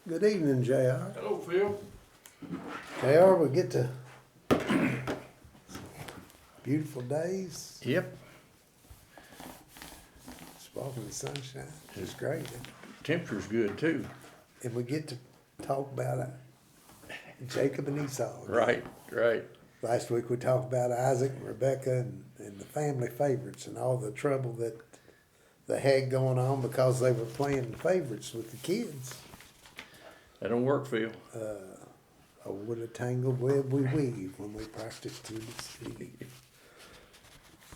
Good evening, JR. Hello, Phil. JR, we get to beautiful days. Yep. It's walking in the sunshine. It's great. Temperature's good too. And we get to talk about Jacob and Esau. Right, right. Last week we talked about Isaac and Rebekah and the family favorites and all the trouble that they had going on because they were playing the favorites with the kids. That don't work, Phil. Oh, what a tangled web we weave when we practice to deceive.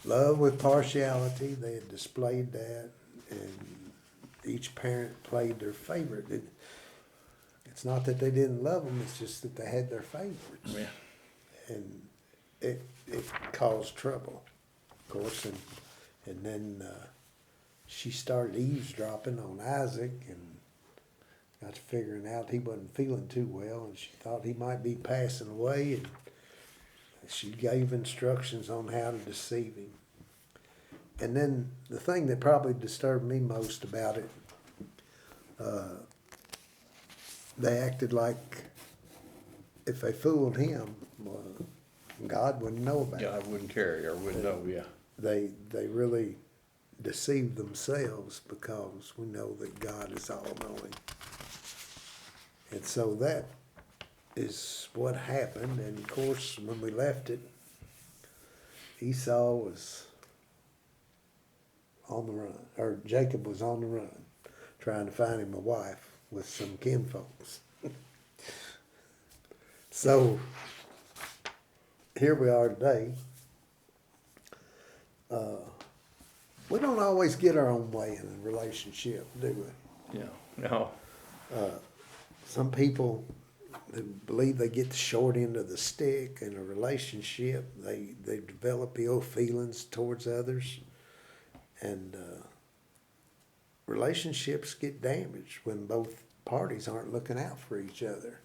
Love with partiality, they had displayed that, and each parent played their favorite. It's not that they didn't love them, it's just that they had their favorites. Yeah. And it caused trouble, of course, and then she started eavesdropping on Isaac and got to figuring out he wasn't feeling too well, and she thought he might be passing away, and she gave instructions on how to deceive him. And then the thing that probably disturbed me most about it, they acted like if they fooled him, well, God wouldn't know about Yeah, I it. wouldn't care or wouldn't know, yeah. They really deceived themselves because we know that God is all-knowing. And so that is what happened. And of course, when we left it, Esau was on the run, or Jacob was on the run, trying to find him a wife with some kinfolks. So here we are today. We don't always get our own way in a relationship, do we? Yeah, no. Some people that believe they get the short end of the stick in a relationship. They develop ill feelings towards others, and relationships get damaged when both parties aren't looking out for each other.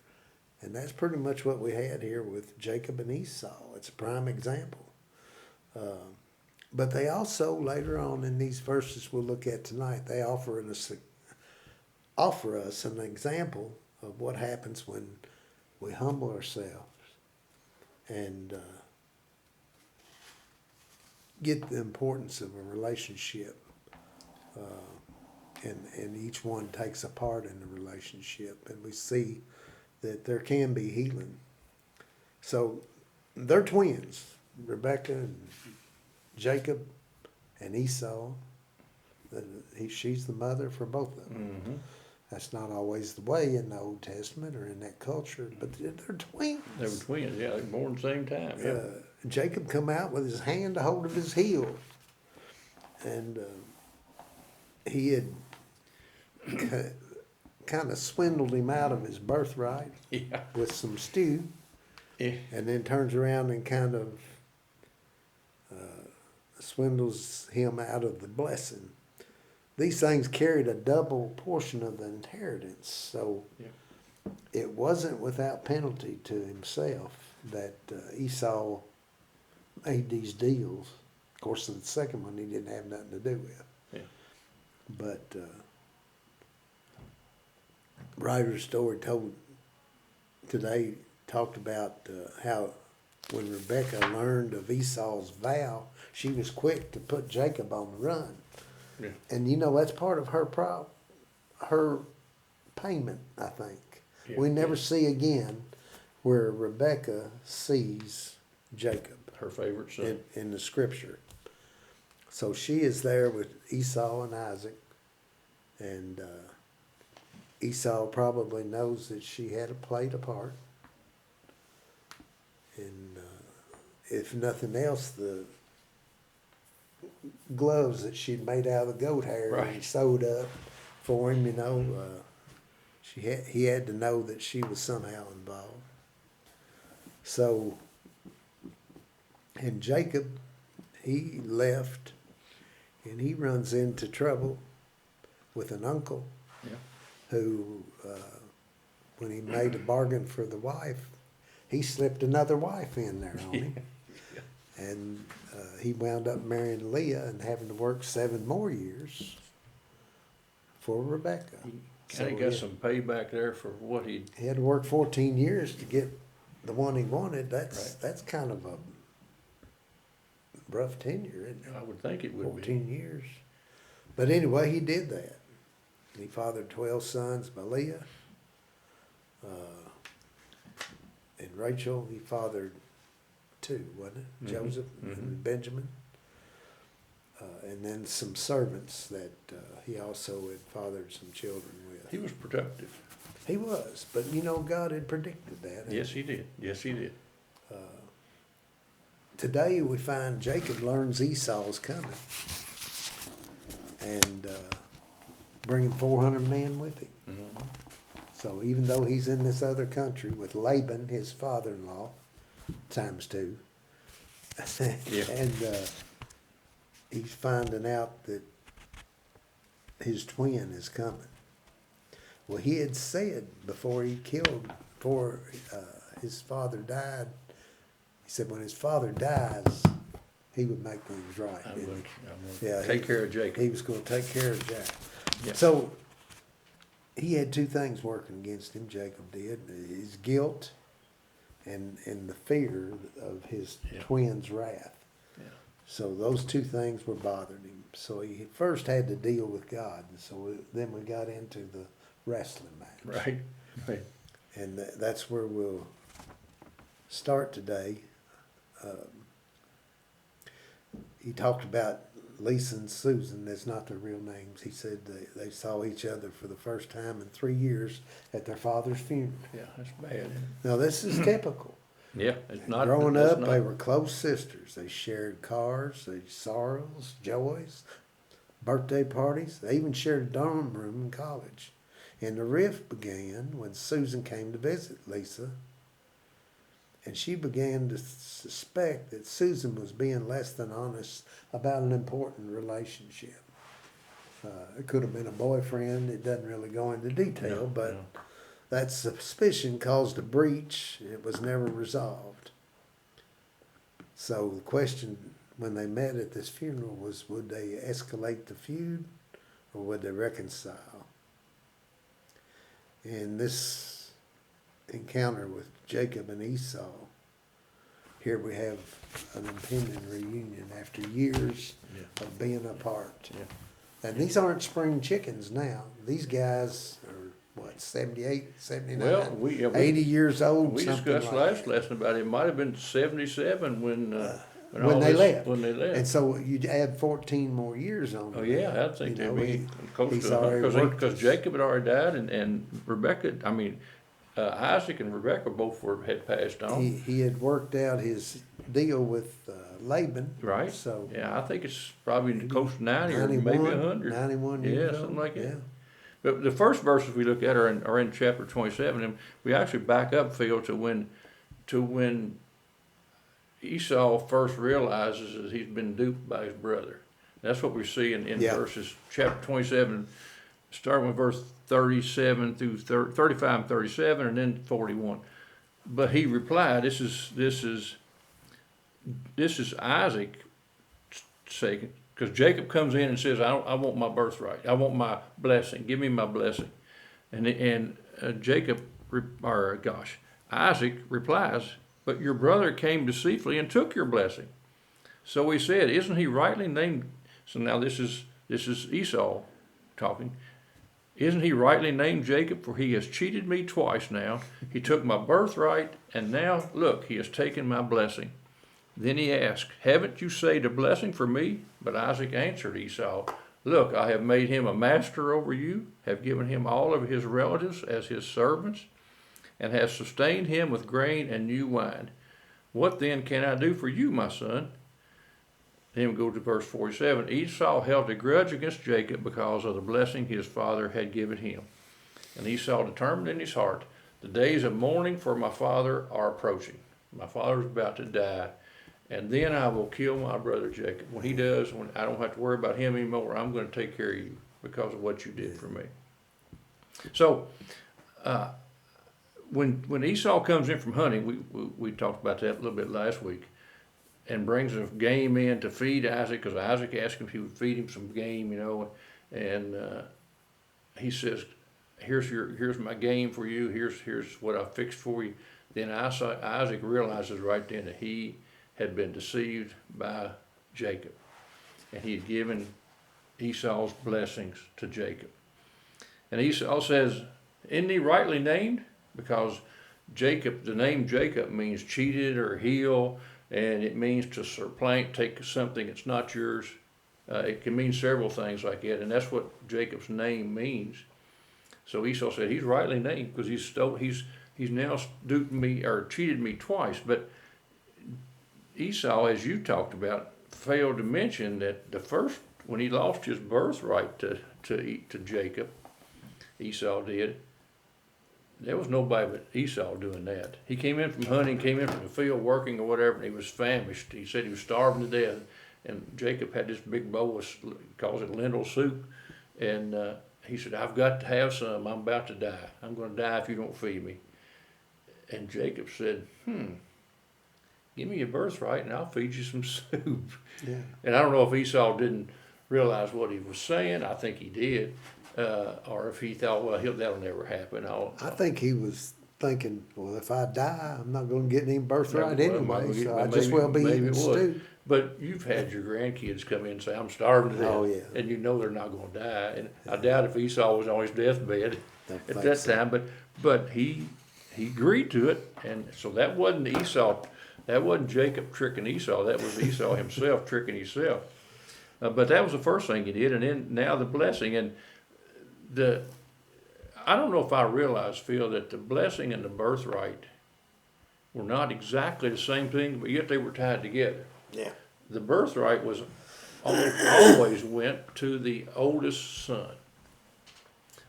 And that's pretty much what we had here with Jacob and Esau. It's a prime example. But they also, later on in these verses we'll look at tonight, they offer us an example of what happens when we humble ourselves and get the importance of a relationship, and each one takes a part in the relationship, and we see that there can be healing. So they're twins, Rebekah and Jacob and Esau. She's the mother for both of them. Mm-hmm. That's not always the way in the Old Testament or in that culture, but they're twins. They were twins, yeah, they were born at the same time, yeah. Jacob come out with his hand a hold of his heel, and he had kind of swindled him out of his birthright Yeah. with some stew, Yeah. and then turns around and kind of swindles him out of the blessing. These things carried a double portion of the inheritance, so Yeah. it wasn't without penalty to himself that Esau made these deals. Of course, the second one he didn't have nothing to do with. Yeah. But writer's story told today talked about how when Rebekah learned of Esau's vow, she was quick to put Jacob on the run. Yeah. And you know, that's part of her payment, I think. Yeah. We never Yeah. see again where Rebekah sees Jacob Her favorite son. in the scripture. So she is there with Esau and Isaac, and Esau probably knows that she had played a part. And if nothing else, the gloves that she'd made out of the goat hair and Right. sewed up for him, he had to know that she was somehow involved. So, and Jacob, he left, and he runs into trouble with an uncle Yeah. who, when he made a bargain for the wife, he slipped another wife in there on him. And he wound up marrying Leah and having to work 7 more years for Rebekah. Kinda So, got yeah. some payback there for what he, He had to work 14 years to get the one he wanted. That's Right. that's kind of a rough tenure, isn't it? I would think it would be. 14 years. But anyway, he did that. He fathered 12 sons by Leah. And Rachel, he fathered 2, wasn't it? Mhm, Joseph mhm. and Benjamin. And then some servants that he also had fathered some children with. He was productive. He was, but you know, God had predicted that. Yes, he did. Yes, he did. Today we find Jacob learns Esau's coming and bringing 400 men with him. Mhm. So even though he's in this other country with Laban, his father-in-law, times 2, Yeah. and he's finding out that his twin is coming. Well, he had said before his father died, he said when his father dies, he would make things right. I'm didn't gonna, he? Yeah, take care of Jacob. He was going to take care of Jack. Yeah. So he had 2 things working against him, Jacob did, his guilt and the fear of his Yeah. twin's wrath. Yeah. So those 2 things were bothering him. So he first had to deal with God. And so then we got into the wrestling match. Right, right. And that's where we'll start today. He talked about Lisa and Susan. That's not their real names. He said they saw each other for the first time in 3 years at their father's funeral. Yeah, that's bad. Now this is typical. Yeah, it's not. Growing that's up, not- they were close sisters. They shared cars, they sorrows, joys, birthday parties. They even shared a dorm room in college. And the rift began when Susan came to visit Lisa. And she began to suspect that Susan was being less than honest about an important relationship. It could have been a boyfriend. It doesn't really go into detail, No, but no. that suspicion caused a breach. It was never resolved. So the question when they met at this funeral was, would they escalate the feud or would they reconcile? In this encounter with Jacob and Esau, here we have an impending reunion after years Yeah. of being apart. Yeah. And these aren't spring chickens now. These guys are, what, 78, 79, Well, 80 years old, we something discussed like last that. lesson about it might have been 77 when When all they this- left. When they left. And so you add 14 more years on. Oh to yeah, that. I think You they'd know, be close he's to already worked because his- Jacob had already died and Rebecca. I mean, Isaac and Rebecca both had passed on. he had worked out his deal with Laban. Right. So Yeah, I think it's probably close to 90 or 91, maybe 100. 91 Yeah, years something old. like that. Yeah. But the first verses we look at are in chapter 27, and we actually back up, Phil, to when Esau first realizes that he's been duped by his brother. That's what we see in Yeah. verses chapter 27, starting with verse 37 through 35 and 37, and then 41. But he replied, "This is Isaac saying, because Jacob comes in and says, I want my birthright. I want my blessing. Give me my blessing." And Isaac replies, "But your brother came deceitfully and took your blessing." So he said, "Isn't he rightly named?" So now this is Esau talking. "Isn't he rightly named Jacob? For he has cheated me twice now. He took my birthright, and now, look, he has taken my blessing." Then he asked, "Haven't you saved a blessing for me?" But Isaac answered Esau, "Look, I have made him a master over you, have given him all of his relatives as his servants, and have sustained him with grain and new wine. What then can I do for you, my son?" Then we go to verse 47. Esau held a grudge against Jacob because of the blessing his father had given him. And Esau determined in his heart, "The days of mourning for my father are approaching. My father's about to die, and then I will kill my brother Jacob. When he does, when I don't have to worry about him anymore, I'm going to take care of you because of what you did for me." So, when Esau comes in from hunting, we talked about that a little bit last week, and brings a game in to feed Isaac, because Isaac asked him if he would feed him some game, and he says, here's my game for you. Here's what I fixed for you. Then Isaac realizes right then that he had been deceived by Jacob, and he had given Esau's blessings to Jacob. And Esau says, "Isn't he rightly named?" Because Jacob, the name Jacob means cheated or heel, and it means to supplant, take something that's not yours. It can mean several things like that, and that's what Jacob's name means. So Esau said, "He's rightly named because he's now duped me or cheated me twice." But Esau, as you talked about, failed to mention that the first, when he lost his birthright to Jacob, Esau did. There was nobody but Esau doing that. He came in from hunting, came in from the field working or whatever, and he was famished. He said he was starving to death. And Jacob had this big bowl of, calls it lentil soup. And he said, "I've got to have some. I'm about to die. I'm going to die if you don't feed me." And Jacob said, "Give me your birthright and I'll feed you some soup." Yeah. And I don't know if Esau didn't realize what he was saying. I think he did. Or if he thought, well, that'll never happen. I think he was thinking, well, if I die, I'm not going to get any birthright Well, anyway, so I maybe- just well be maybe eating it would. stew. But you've had your grandkids come in and say, "I'm starving to death," Oh, yeah. and you know they're not going to die. And I doubt if Esau was on his deathbed Don't at think that so. time, but he agreed to it, and so that wasn't Esau. That wasn't Jacob tricking Esau. That was Esau himself tricking himself. But that was the first thing he did, and then now the blessing and I don't know if I realized, Phil, that the blessing and the birthright were not exactly the same thing, but yet they were tied together. Yeah. The birthright was always went to the oldest son.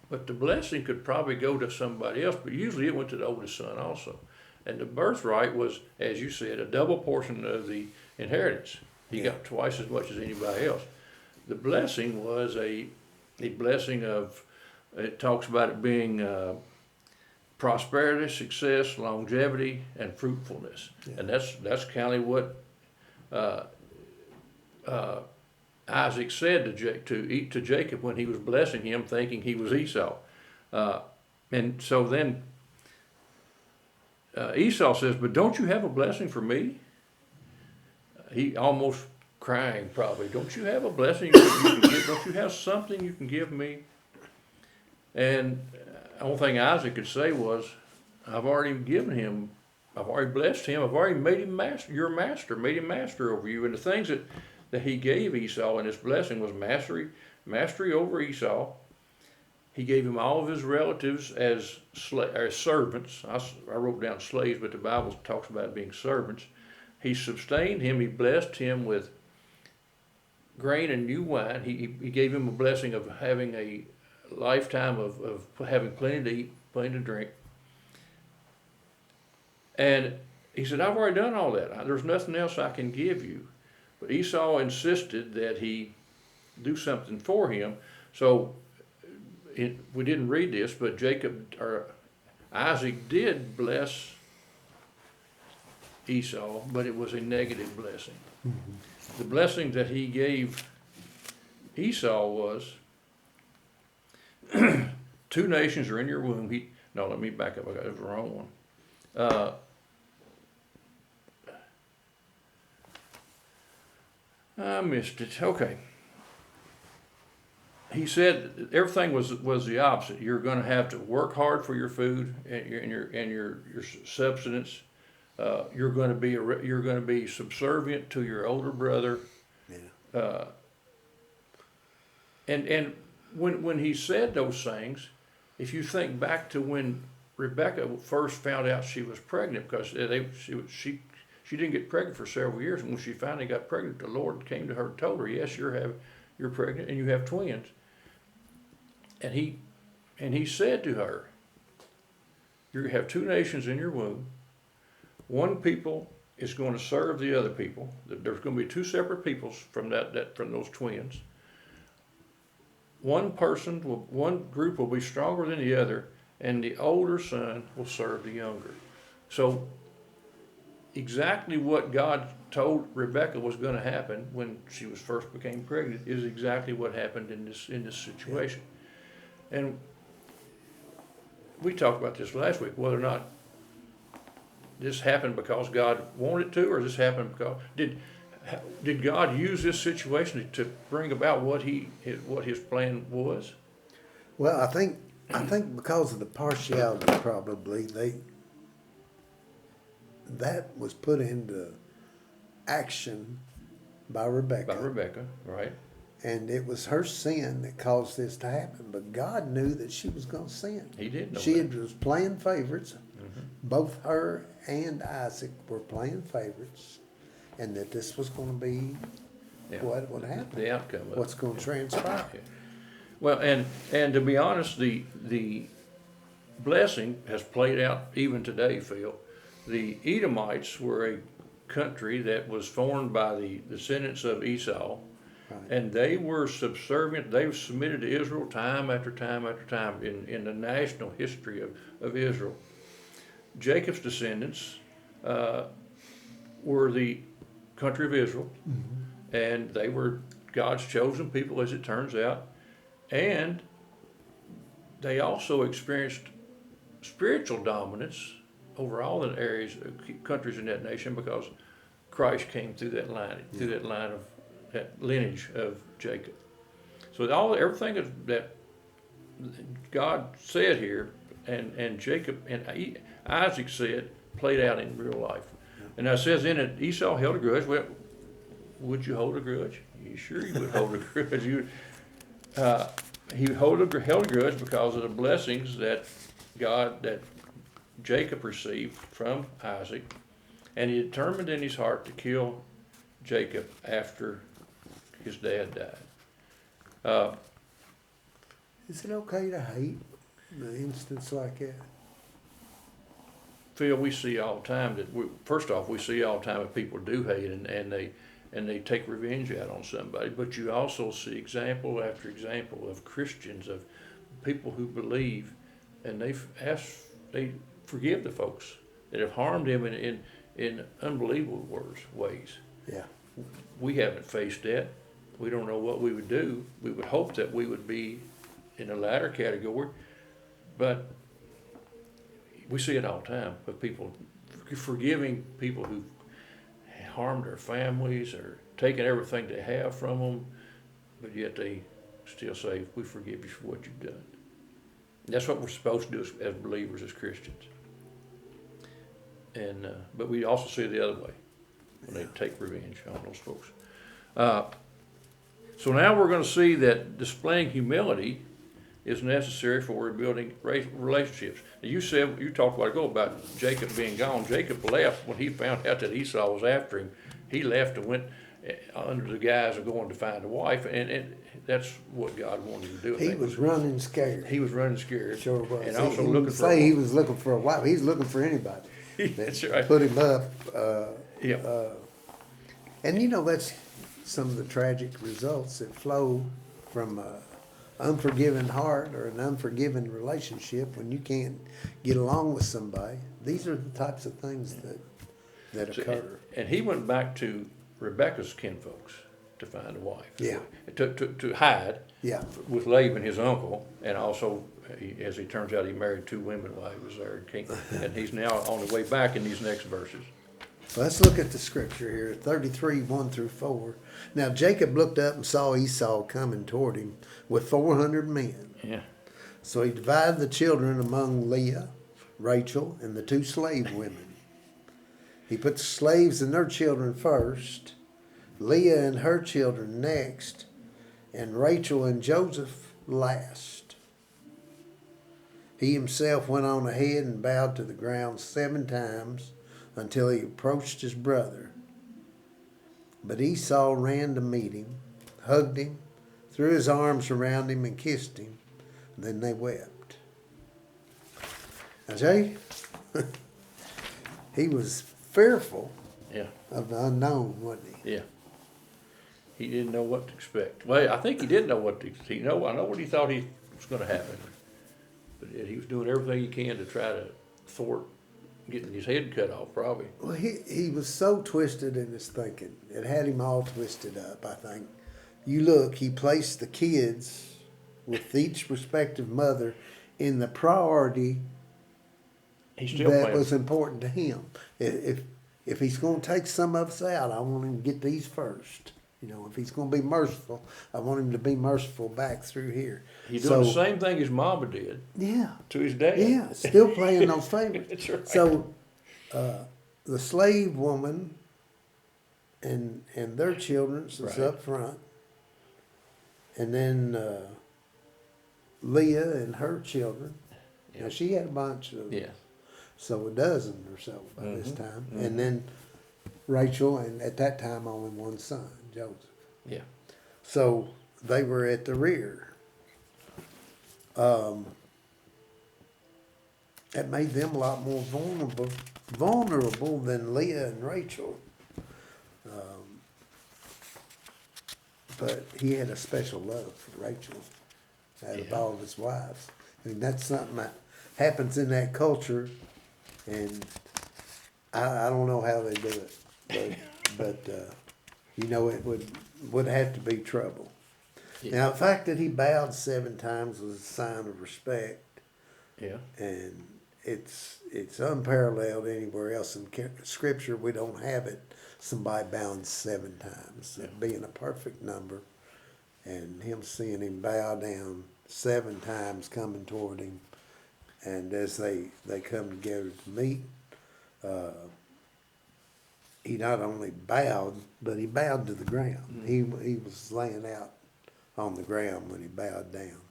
But the blessing could probably go to somebody else, but usually it went to the oldest son also. And the birthright was, as you said, a double portion of the inheritance. He got twice as much as anybody else. The blessing was a blessing of, it talks about it being prosperity, success, longevity, and fruitfulness. Yeah. And that's kind of what Isaac said to Jacob when he was blessing him, thinking he was Esau. And so then Esau says, "But don't you have a blessing for me?" He almost crying probably. "Don't you have a blessing you can give? Don't you have something you can give me?" And the only thing Isaac could say was, I've already blessed him, I've already made him your master, made him master over you. And the things that he gave Esau in his blessing was mastery over Esau. He gave him all of his relatives as servants. I wrote down slaves, but the Bible talks about being servants. He sustained him, he blessed him with grain and new wine. He gave him a blessing of having a lifetime of having plenty to eat, plenty to drink. And he said, "I've already done all that. There's nothing else I can give you." But Esau insisted that he do something for him. So we didn't read this, but Isaac did bless Esau, but it was a negative blessing. Mm-hmm. The blessing that he gave Esau was, "Two nations are in your womb." No, let me back up. I got the wrong one. I missed it. Okay. He said everything was the opposite. You're going to have to work hard for your food and your subsistence. You're going to be subservient to your older brother. Yeah. And when he said those things, if you think back to when Rebecca first found out she was pregnant, because she didn't get pregnant for several years, and when she finally got pregnant, the Lord came to her and told her, "Yes, you're pregnant and you have twins." And he said to her, "You have two nations in your womb. One people is going to serve the other people. There's going to be two separate peoples from those twins. One group will be stronger than the other, and the older son will serve the younger." So exactly what God told Rebecca was going to happen when she first became pregnant is exactly what happened in this situation. And we talked about this last week, whether or not this happened because God wanted it to, or this happened because did God use this situation to bring about what his plan was? Well, I think because of the partiality, probably that was put into action by Rebecca. By Rebecca, right? And it was her sin that caused this to happen. But God knew that she was going to sin. He did know She that. was playing favorites. Mm-hmm. Both her and Isaac were playing favorites, and that this was going to be Yeah. what would happen. The outcome of What's it. going to transpire. Okay. Well, and to be honest, the blessing has played out even today, Phil. The Edomites were a country that was formed by the descendants of Esau, Right. and they were subservient. They submitted to Israel time after time after time in the national history of Israel. Jacob's descendants were the country of Israel, and they were God's chosen people, as it turns out. And they also experienced spiritual dominance over all the areas, countries in that nation, because Christ came through that line, of that lineage of Jacob. So everything that God said here, and Jacob and Isaac said, played out in real life. And it says in it, Esau held a grudge. Well, would you hold a grudge? You sure you would hold a grudge? He held a grudge because of the blessings that Jacob received from Isaac, and he determined in his heart to kill Jacob after his dad died. Is it okay to hate in an instance like that? Phil, we see all the time first off, we see all the time that people do hate and they take revenge out on somebody. But you also see example after example of Christians, of people who believe, and they forgive the folks that have harmed them in unbelievable ways. Yeah. We haven't faced that. We don't know what we would do. We would hope that we would be in the latter category, but we see it all the time of people forgiving people who harmed their families or taken everything they have from them, but yet they still say, we forgive you for what you've done. And that's what we're supposed to do as believers, as Christians. And but we also see it the other way, when they take revenge on those folks. So now we're going to see that displaying humility is necessary for rebuilding relationships. Now you talked a while ago about Jacob being gone. Jacob left when he found out that Esau was after him. He left and went under the guise of going to find a wife, and that's what God wanted to do. He was running scared. He was running scared. Sure was. And also he looking didn't for say he was looking for a wife. He's looking for anybody. That's right. Put him up. Yeah. And you know, that's some of the tragic results that flow from an unforgiving heart or an unforgiving relationship when you can't get along with somebody. These are the types of things that occur. And he went back to Rebecca's kinfolks to find a wife. Yeah. To hide. Yeah. With Laban, his uncle, and also, as it turns out, he married 2 women while he was there, and he's now on the way back in these next verses. Let's look at the scripture here, 33, 1-4. Now Jacob looked up and saw Esau coming toward him with 400 men. Yeah. So he divided the children among Leah, Rachel, and the 2 slave women. He put the slaves and their children first, Leah and her children next, and Rachel and Joseph last. He himself went on ahead and bowed to the ground 7 times until he approached his brother. But Esau ran to meet him, hugged him, threw his arms around him, and kissed him. Then they wept. Now, Jay, he was fearful Yeah. of the unknown, wasn't he? Yeah. He didn't know what to expect. Well, I think he did know what to. I know what he thought was going to happen, but he was doing everything he can to try to thwart getting his head cut off, probably. Well, he was so twisted in his thinking. It had him all twisted up, I think. You look, he placed the kids with each respective mother in the priority He's still that playing. was important to him. If he's gonna take some of us out, I want him to get these first. You know, if he's gonna be merciful, I want him to be merciful back through here. He's doing the same thing his mama did Yeah, to his dad. yeah, still playing those favorites. That's right. So, the slave woman and their children's is Right. up front. And then, Leah and her children. Yeah. Now, she had a bunch of, Yeah. so a dozen or so by this Mhm, time. mhm. And then Rachel, and at that time, only one son, Joseph. Yeah. So they were at the rear. That made them a lot more vulnerable than Leah and Rachel. But he had a special love for Rachel out of Yeah. all of his wives. I mean, that's something that happens in that culture, and I don't know how they do it, but you know, it would have to be trouble. Yeah. Now, the fact that he bowed 7 times was a sign of respect, Yeah. and it's unparalleled anywhere else in Scripture. We don't have it. Somebody bowing 7 times, Yeah. it being a perfect number, and him seeing him bow down 7 times coming toward him, and as they come together to meet, he not only bowed, but he bowed to the ground. He was laying out on the ground when he bowed down.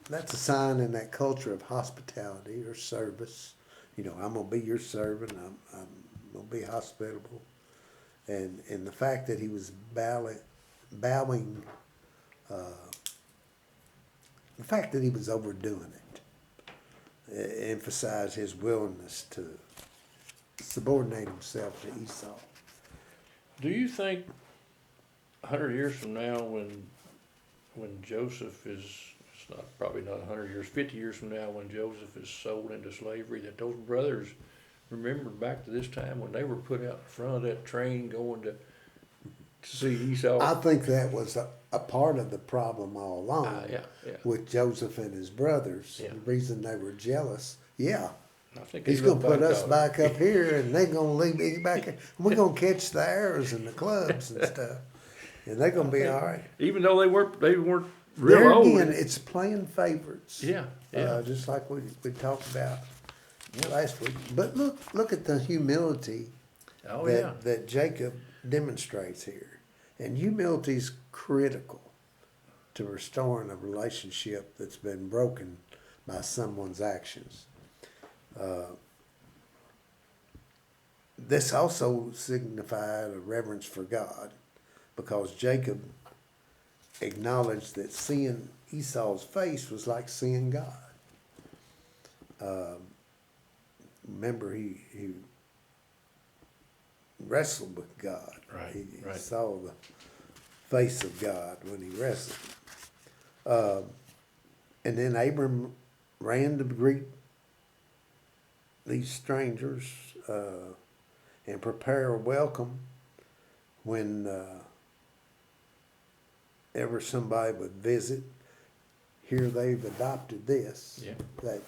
That's a sign in that culture of hospitality or service. You know, I'm gonna be your servant. I'm gonna be hospitable, and the fact that he was bowing, the fact that he was overdoing it, emphasized his willingness to subordinate himself to Esau. Do you think 100 years from now, when Joseph is, it's not probably not 100 years, 50 years from now, when Joseph is sold into slavery, that those brothers remember back to this time when they were put out in front of that train going to see Esau? I think that was a part of the problem all along Yeah, yeah. with Joseph and his brothers. Yeah. The reason they were jealous, yeah, I think he's they gonna look put us on it. back up here, and they're gonna leave me back here. We're gonna catch the arrows and the clubs and stuff, and they're gonna be all right. Even though they weren't real There old. again, it's playing favorites. Yeah, yeah. Just like we talked about last week. But look at the humility Oh, yeah. that Jacob demonstrates here. And humility is critical to restoring a relationship that's been broken by someone's actions. This also signified a reverence for God, because Jacob acknowledged that seeing Esau's face was like seeing God. Remember, he wrestled with God. Right, He right. saw the face of God when he wrestled. And then Abram ran to greet these strangers and prepare a welcome when ever somebody would visit. Here they've adopted this, Yeah. that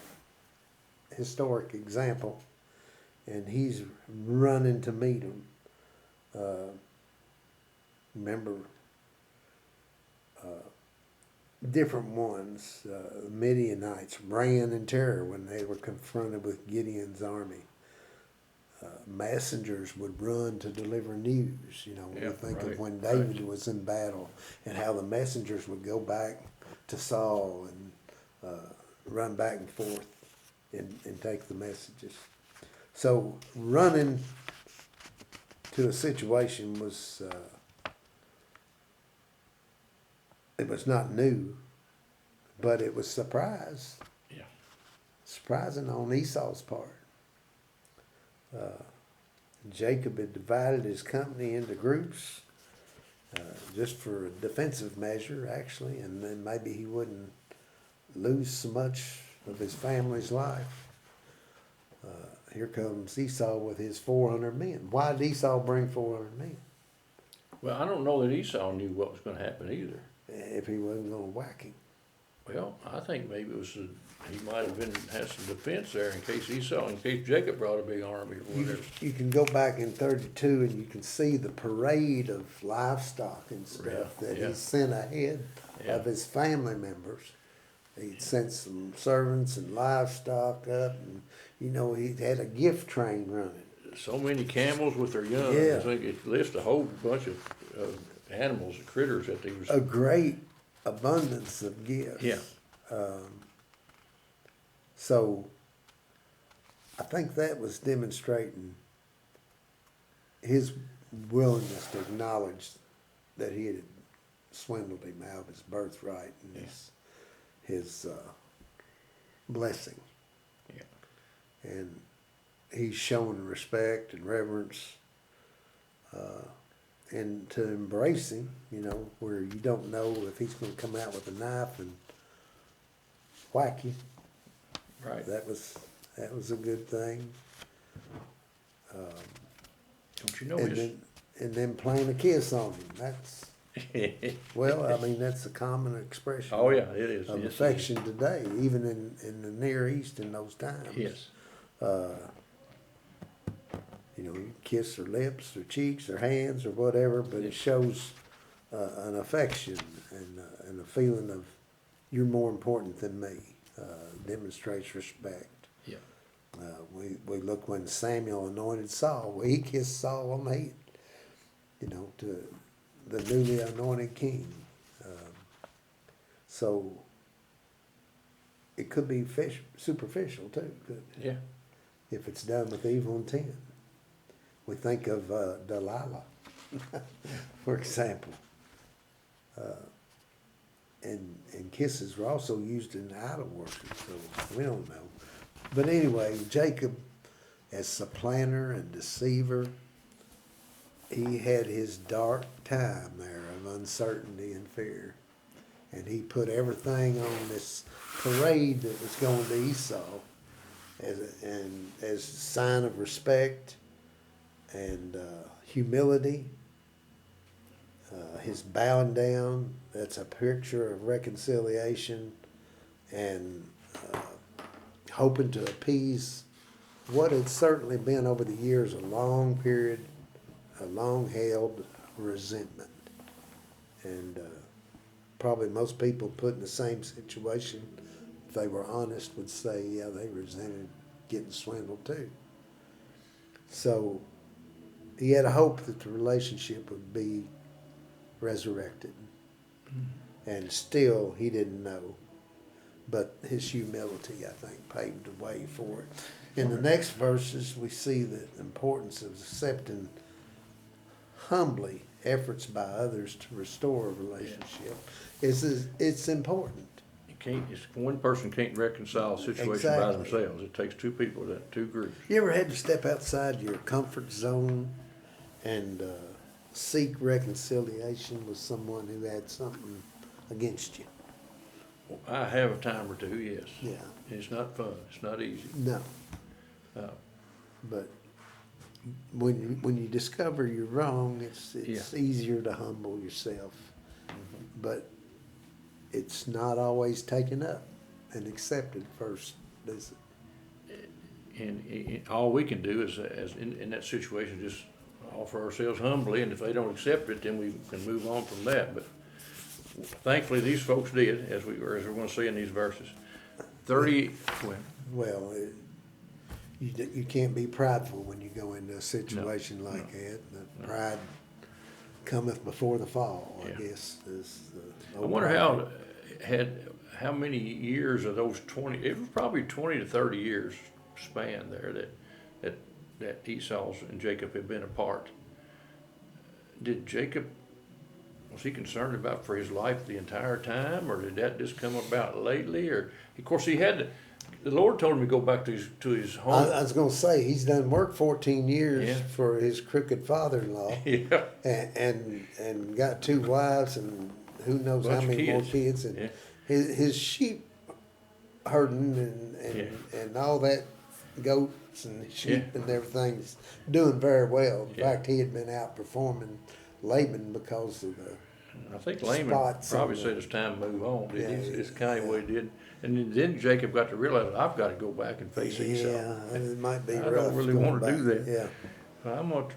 historic example, and he's running to meet them. Remember, different ones, Midianites ran in terror when they were confronted with Gideon's army. Messengers would run to deliver news. You know, Yeah, we think right, of when right. David was in battle and how the messengers would go back to Saul and run back and forth and take the messages. So running to a situation was, it was not new, but it was Yeah. surprising on Esau's part. Jacob had divided his company into groups, just for a defensive measure, actually, and then maybe he wouldn't lose so much of his family's life. Here comes Esau with his 400 men. Why did Esau bring 400 men? Well, I don't know that Esau knew what was going to happen either. If he wasn't going to whack him. Well, I think maybe it was he might have had some defense there in case in case Jacob brought a big army or You, whatever. you can go back in 32 and you can see the parade of livestock and stuff Yeah, that yeah. he sent ahead Yeah. of his family members. He'd sent some servants and livestock up, and he had a gift train running. So many camels with their young. Yeah. I think it lists a whole bunch of animals, critters that they was. A great abundance of gifts. Yeah. So I think that was demonstrating his willingness to acknowledge that he had swindled him out of his birthright and his blessing. Yeah. And he's showing respect and reverence, and to embrace him, where you don't know if he's going to come out with a knife and whack you. Right. That was a good thing. Don't you know And then playing a kiss on him. That's that's a common expression. Oh yeah, it is. Of Yes, it is. affection today, even in the Near East in those times. Yes. You kiss their lips, their cheeks, their hands, or whatever, but it shows an affection and a feeling of you're more important than me. Demonstrates respect. Yeah. We look when Samuel anointed Saul. Well, he kissed Saul on the head. To the newly anointed king. So it could be superficial too, couldn't it? Yeah. If it's done with evil intent. We think of Delilah, for example. And kisses were also used in idol worship, so we don't know. But anyway, Jacob, as supplanter and deceiver, he had his dark time there of uncertainty and fear. And he put everything on this parade that was going to Esau as a sign of respect and humility. His bowing down, that's a picture of reconciliation and hoping to appease what had certainly been over the years a long period, a long-held resentment. And probably most people put in the same situation, if they were honest, would say, yeah, they resented getting swindled too. So he had a hope that the relationship would be resurrected. And still, he didn't know. But his humility, I think, paved the way for it. In the next verses, we see the importance of accepting humbly efforts by others to restore a relationship. It's important. One person can't reconcile a situation by Exactly. themselves. It takes two people, two groups. You ever had to step outside your comfort zone and seek reconciliation with someone who had something against you? Well, I have a time or two, yes. Yeah. It's not fun. It's not easy. No. But when you discover you're wrong, it's easier to humble yourself. But it's not always taken up and accepted first, is it? And all we can do is, as in that situation, just offer ourselves humbly, and if they don't accept it, then we can move on from that. But thankfully, these folks did, as we're going to see in these verses. Well, you can't be prideful when you go into a situation like that. The pride cometh before the fall, I guess. I wonder how many years of those 20, it was probably 20 to 30 years span there that Esau and Jacob had been apart. Did Jacob, was he concerned about for his life the entire time, or did that just come about lately? Or of course the Lord told him to go back to his home. I was going to say, he's done work 14 years Yeah. for his crooked father-in-law. Yeah. And got 2 wives and who knows how Bunch of many more kids. kids. And Yeah. his sheep herding and all that, goats and sheep and everything's doing very well. In fact, he had been outperforming Laban because of the I think Laman spots probably on said it's time to move on. Yeah, It's kind of what he did. And then Jacob got to realize, I've got to go back and face Esau. Yeah, it might be I rough. don't really going want to do back. that. Yeah, I'm going to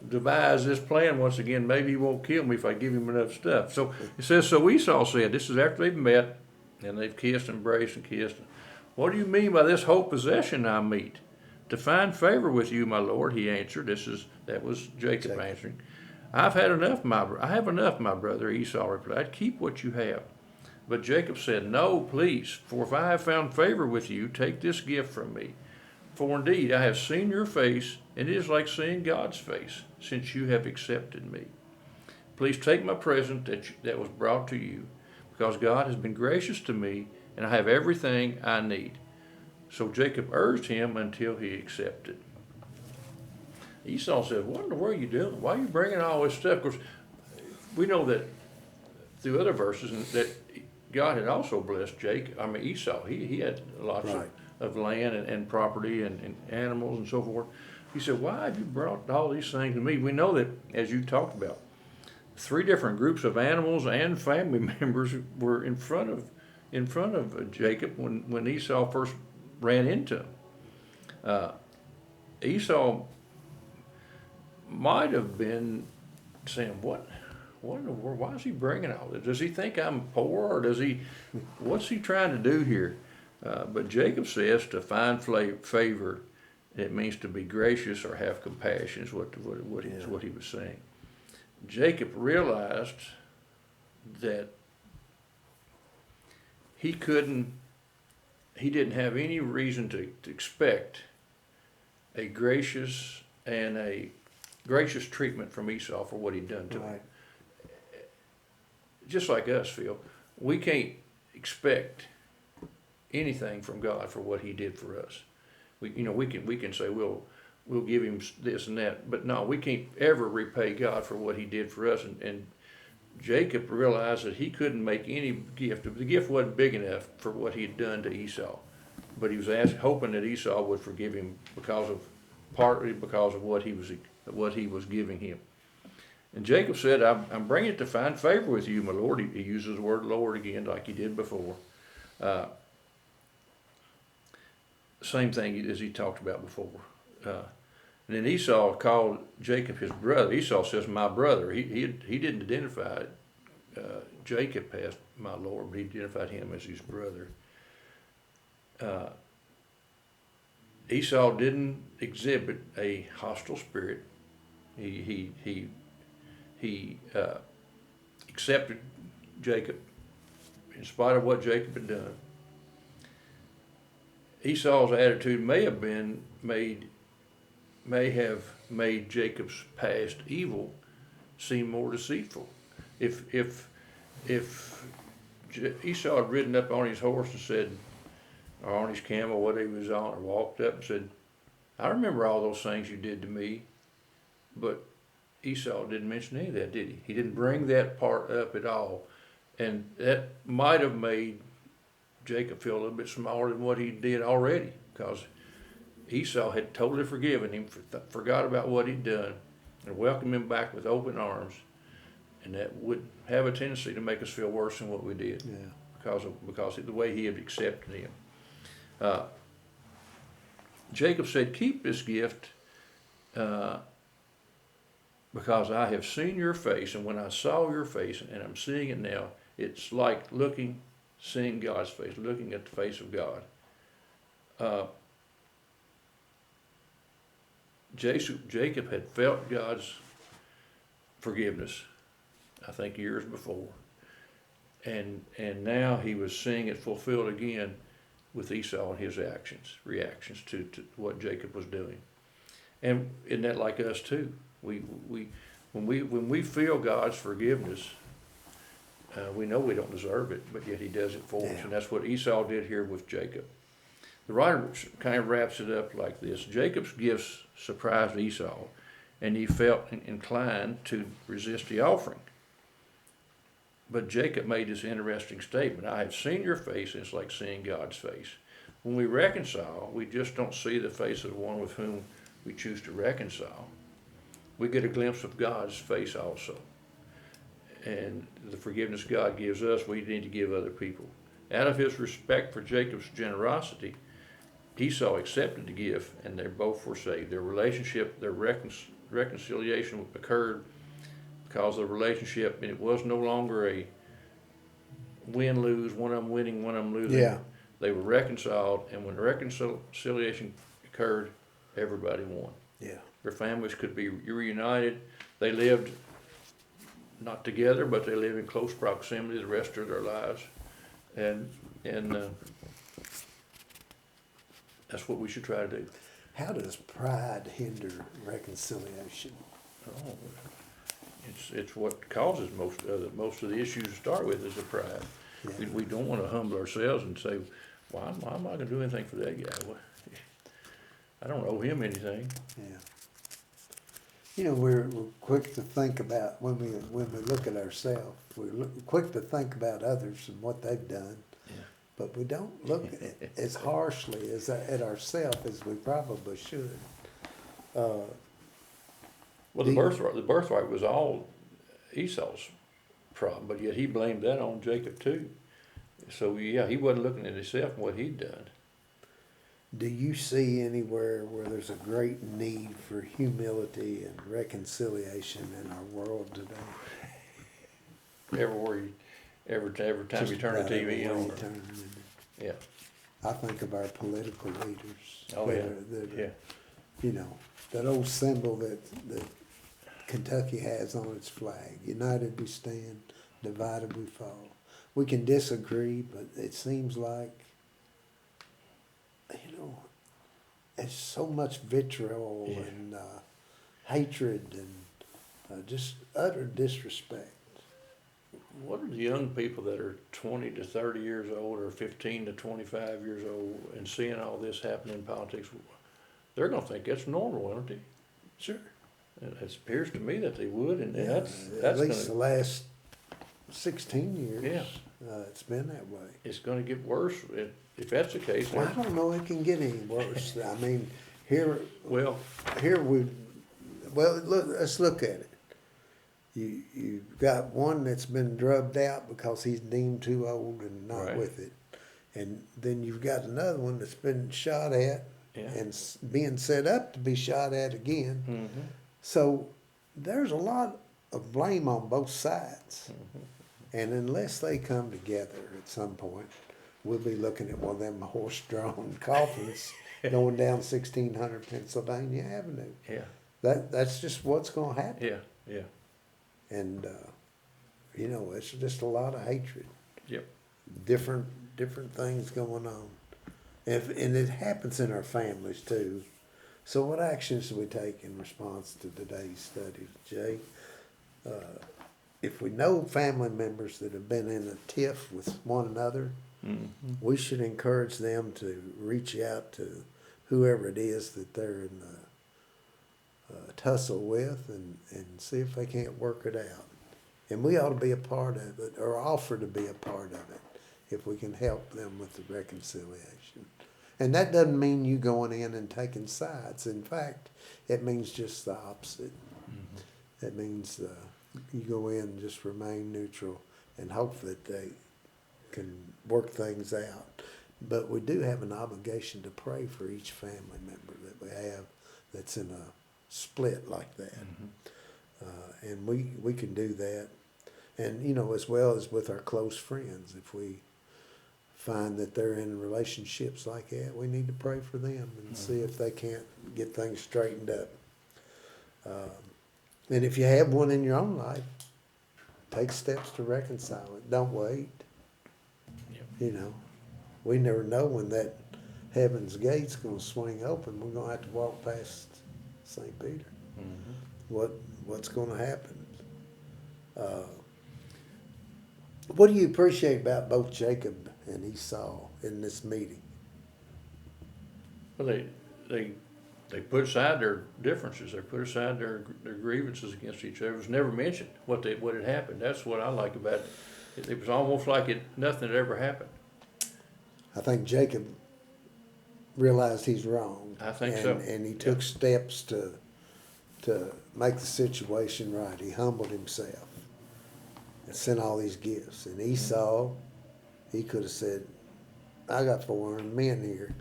devise this plan once again. Maybe he won't kill me if I give him enough stuff. So it says, so Esau said, this is after they've met, and they've kissed, embraced, and kissed. What do you mean by this whole possession I meet? To find favor with you, my lord, he answered. That was Jacob answering. I have enough, my brother, Esau replied. Keep what you have. But Jacob said, no, please, for if I have found favor with you, take this gift from me. For indeed I have seen your face, and it is like seeing God's face, since you have accepted me. Please take my present that was brought to you, because God has been gracious to me, and I have everything I need. So Jacob urged him until he accepted. Esau said, what in the world are you doing? Why are you bringing all this stuff? Of course, we know that through other verses that God had also blessed Esau. He had lots right. of land and property and animals and so forth. He said, why have you brought all these things to me? We know that, as you talked about, 3 different groups of animals and family members were in front of Jacob when Esau first ran into him. Esau might have been saying, what in the world, why is he bringing all this? Does he think I'm poor, or what's he trying to do here? But Jacob says to find favor, it means to be gracious or have compassion is what he was saying. Jacob realized that he didn't have any reason to expect a gracious treatment from Esau for what he'd done to him. Just like us, Phil, we can't expect anything from God for what he did for us. We can say we'll give him this and that, but no, we can't ever repay God for what he did for us. And Jacob realized that he couldn't make any gift. The gift wasn't big enough for what he had done to Esau, but he was hoping that Esau would forgive him partly because of what he was giving him. And Jacob said, I'm bringing it to find favor with you, my Lord. He uses the word Lord again like he did before. Same thing as he talked about before. And then Esau called Jacob his brother. Esau says, my brother. He didn't identify Jacob as my Lord, but he identified him as his brother. Esau didn't exhibit a hostile spirit. He accepted Jacob in spite of what Jacob had done. Esau's attitude may have made Jacob's past evil seem more deceitful. If Esau had ridden up on his horse and said, or on his camel, whatever he was on, or walked up and said, I remember all those things you did to me, but Esau didn't mention any of that, did he? He didn't bring that part up at all. And that might have made Jacob feel a little bit smaller than what he did already, because Esau had totally forgiven him, forgot about what he'd done, and welcomed him back with open arms. And that would have a tendency to make us feel worse than what we did, because of the way he had accepted him. Jacob said, keep this gift because I have seen your face, and when I saw your face, and I'm seeing it now, it's like seeing God's face, looking at the face of God. Jacob had felt God's forgiveness, I think, years before. And now he was seeing it fulfilled again with Esau and his reactions to what Jacob was doing. And isn't that like us too? When we feel God's forgiveness, we know we don't deserve it, but yet he does it for us. And that's what Esau did here with Jacob. The writer kind of wraps it up like this. Jacob's gifts surprised Esau, and he felt inclined to resist the offering. But Jacob made this interesting statement, I have seen your face, and it's like seeing God's face. When we reconcile, we just don't see the face of the one with whom we choose to reconcile. We get a glimpse of God's face also. And the forgiveness God gives us, we need to give other people. Out of his respect for Jacob's generosity, Esau accepted the gift, and they both were saved. Their relationship, their reconciliation occurred because of the relationship, and it was no longer a win-lose, one of them winning, one of them losing. Yeah. They were reconciled, and when the reconciliation occurred, everybody won. Yeah. Their families could be reunited. They lived not together, but they lived in close proximity the rest of their lives, and that's what we should try to do. How does pride hinder reconciliation? Oh, it's what causes most of the issues to start with is the pride. Yeah. We don't want to humble ourselves and say, why am I going to do anything for that guy? Well, I don't owe him anything. Yeah. You know, we're quick to think about when we look at ourselves. We're quick to think about others and what they've done, Yeah. but we don't look as harshly at ourselves as we probably should. Well, Do the you- birthright was all Esau's problem, but yet he blamed that on Jacob too. So yeah, he wasn't looking at himself and what he'd done. Do you see anywhere where there's a great need for humility and reconciliation in our world today? Every time Just you turn the about TV everywhere on. you turn, isn't it? Yeah. I think of our political leaders. Oh, that yeah. are- that are, Yeah. You know, that old symbol that Kentucky has on its flag. United we stand, divided we fall. We can disagree, but it seems like, you know, there's so much vitriol Yeah. and hatred and just utter disrespect. What are the young people that are 20 to 30 years old or 15 to 25 years old and seeing all this happen in politics? They're going to think that's normal, won't they? Sure. And it appears to me that they would, and Yeah, that's at least gonna, the last 16 years. Yeah. It's been that way. it's going to get worse if that's the case. Well, I don't know it can get any worse. I mean, here Well, let's look at it. You've got one that's been drubbed out because he's deemed too old and not Right. with it. And then you've got another one that's been shot at yeah. and being set up to be shot at again. Mm-hmm. So there's a lot of blame on both sides. Mm-hmm. And unless they come together at some point, we'll be looking at one of them horse-drawn coffins going down 1600 Pennsylvania Avenue. Yeah. That's just what's going to happen. Yeah. Yeah. And, you know, it's just a lot of hatred. Yep. Different things going on. And it happens in our families too. So what actions do we take in response to today's study, Jay? If we know family members that have been in a tiff with one another, Mm-hmm. we should encourage them to reach out to whoever it is that they're in a tussle with and see if they can't work it out. And we ought to be a part of it or offer to be a part of it if we can help them with the reconciliation. And that doesn't mean you going in and taking sides. In fact, it means just the opposite. Mm-hmm. It means you go in and just remain neutral and hope that they can work things out. But we do have an obligation to pray for each family member that we have that's in a split like that. Mm-hmm. And we can do that. And, you know, as well as with our close friends, if we find that they're in relationships like that, we need to pray for them and see if they can't get things straightened up. And if you have one in your own life, take steps to reconcile it. Don't wait. Yep. You know, we never know when that heaven's gate's going to swing open. We're going to have to walk past St. Peter. Mm-hmm. What's going to happen? What do you appreciate about both Jacob and Esau in this meeting? Well, they put aside their differences. They put aside their grievances against each other. It was never mentioned what had happened. That's what I like about it. It was almost like nothing had ever happened. I think Jacob realized he's wrong. I think and, so. And he took steps to make the situation right. He humbled himself and sent all these gifts. And Esau, he could have said, I got 400 men here.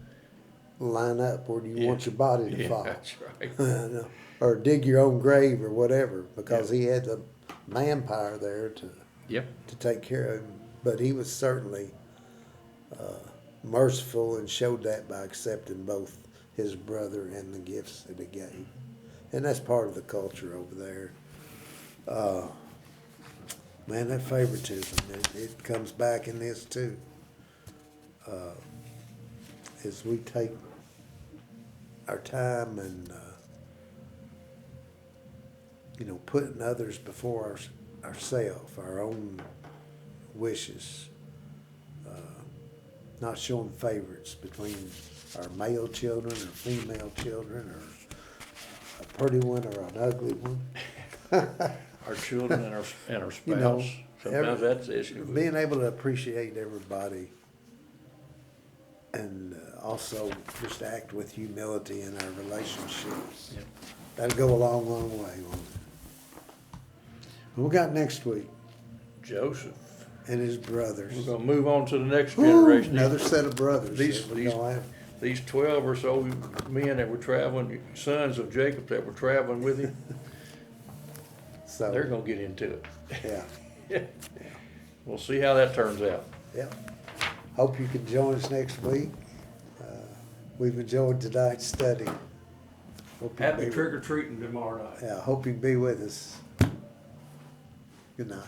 Line up. Where do you want your body to Yeah, fall? that's right. Or dig your own grave or whatever, because he had the manpower there Yep. to take care of him. But he was certainly merciful and showed that by accepting both his brother and the gifts that he gave. And that's part of the culture over there. Man, that favoritism, it comes back in this too. As we take our time and, putting others before ourselves, our own wishes, not showing favorites between our male children or female children, or a pretty one or an ugly one. Our children and our spouse. You know, Sometimes that's the issue. Being able to appreciate everybody, and also just act with humility in our relationships. Yep. That'll go a long, long way, won't it? What we got next week? Joseph. And his brothers. We're gonna move on to the next Woo, generation. another set of brothers. These- that we're these- gonna have. These 12 or so men that were traveling, sons of Jacob that were traveling with him, they're So, gonna get into it. yeah, We'll see how that turns out. yeah. Hope you can join us next week. We've enjoyed tonight's study. Hope you Happy be- trick or treating tomorrow night. Yeah, hope you can be with us. Good night.